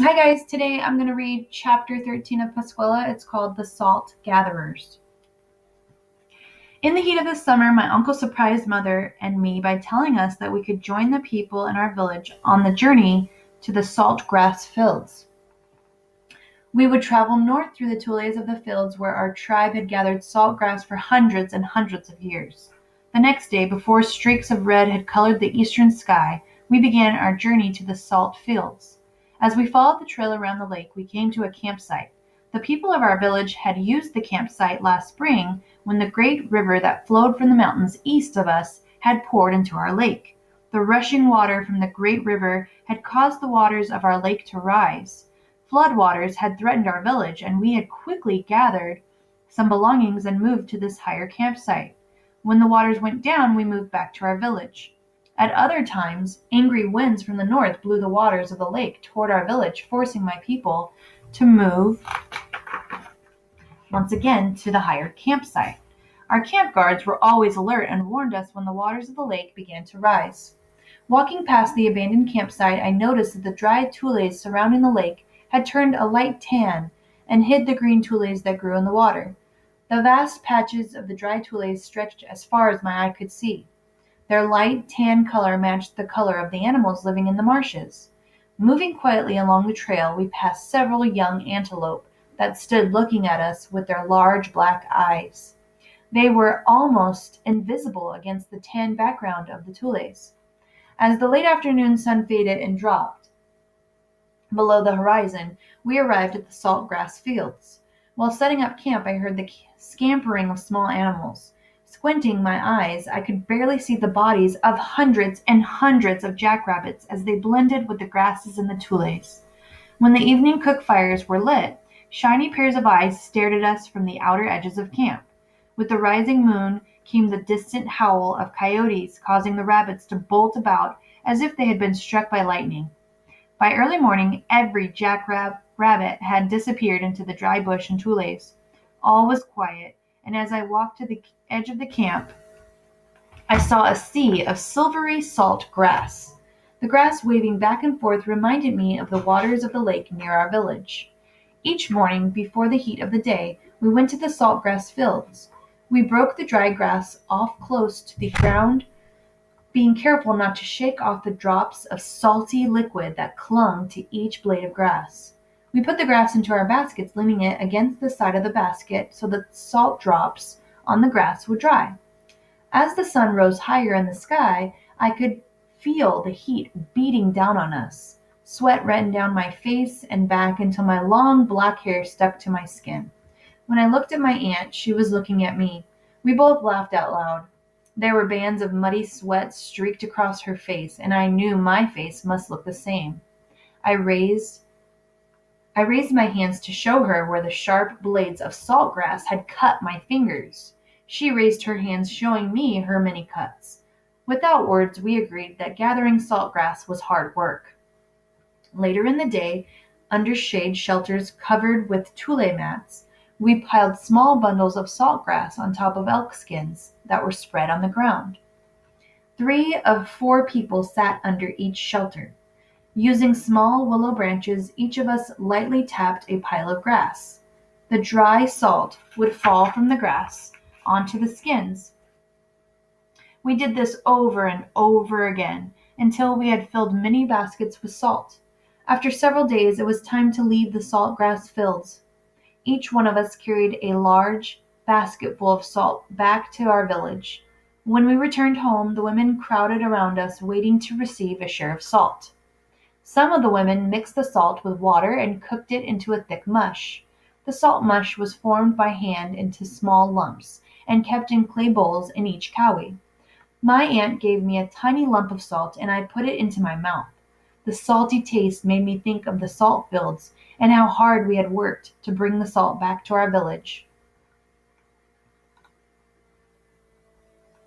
Hi guys, today I'm going to read chapter 13 of Pasquilla. It's called The Salt Gatherers. In the heat of the summer, my uncle surprised mother and me by telling us that we could join the people in our village on the journey to the salt grass fields. We would travel north through the tules of the fields where our tribe had gathered salt grass for hundreds and hundreds of years. The next day, before streaks of red had colored the eastern sky, we began our journey to the salt fields. As we followed the trail around the lake, we came to a campsite. The people of our village had used the campsite last spring when the great river that flowed from the mountains east of us had poured into our lake. The rushing water from the great river had caused the waters of our lake to rise. Flood waters had threatened our village, and we had quickly gathered some belongings and moved to this higher campsite. When the waters went down, we moved back to our village. At other times, angry winds from the north blew the waters of the lake toward our village, forcing my people to move once again to the higher campsite. Our camp guards were always alert and warned us when the waters of the lake began to rise. Walking past the abandoned campsite, I noticed that the dry tules surrounding the lake had turned a light tan and hid the green tules that grew in the water. The vast patches of the dry tules stretched as far as my eye could see. Their light tan color matched the color of the animals living in the marshes. Moving quietly along the trail, we passed several young antelope that stood looking at us with their large black eyes. They were almost invisible against the tan background of the tules. As the late afternoon sun faded and dropped below the horizon, we arrived at the salt grass fields. While setting up camp, I heard the scampering of small animals. Squinting my eyes, I could barely see the bodies of hundreds and hundreds of jackrabbits as they blended with the grasses and the tules. When the evening cook fires were lit, shiny pairs of eyes stared at us from the outer edges of camp. With the rising moon came the distant howl of coyotes, causing the rabbits to bolt about as if they had been struck by lightning. By early morning, every jackrabbit had disappeared into the dry bush and tules. All was quiet, and as I walked to the edge of the camp, I saw a sea of silvery salt grass. The grass waving back and forth reminded me of the waters of the lake near our village. Each morning, before the heat of the day, we went to the salt grass fields. We broke the dry grass off close to the ground, being careful not to shake off the drops of salty liquid that clung to each blade of grass. We put the grass into our baskets, leaning it against the side of the basket so that salt drops on the grass would dry. As the sun rose higher in the sky, I could feel the heat beating down on us. Sweat ran down my face and back until my long black hair stuck to my skin. When I looked at my aunt, she was looking at me. We both laughed out loud. There were bands of muddy sweat streaked across her face, and I knew my face must look the same. I raised I raised my hands to show her where the sharp blades of salt grass had cut my fingers. She raised her hands, showing me her many cuts. Without words, we agreed that gathering salt grass was hard work. Later in the day, under shade shelters covered with tule mats, we piled small bundles of salt grass on top of elk skins that were spread on the ground. 3 of 4 people sat under each shelter. Using small willow branches, each of us lightly tapped a pile of grass. The dry salt would fall from the grass onto the skins. We did this over and over again until we had filled many baskets with salt. After several days, it was time to leave the salt grass fields. Each one of us carried a large basketful of salt back to our village. When we returned home, the women crowded around us, waiting to receive a share of salt. Some of the women mixed the salt with water and cooked it into a thick mush. The salt mush was formed by hand into small lumps and kept in clay bowls in each cowie. My aunt gave me a tiny lump of salt, and I put it into my mouth. The salty taste made me think of the salt fields and how hard we had worked to bring the salt back to our village.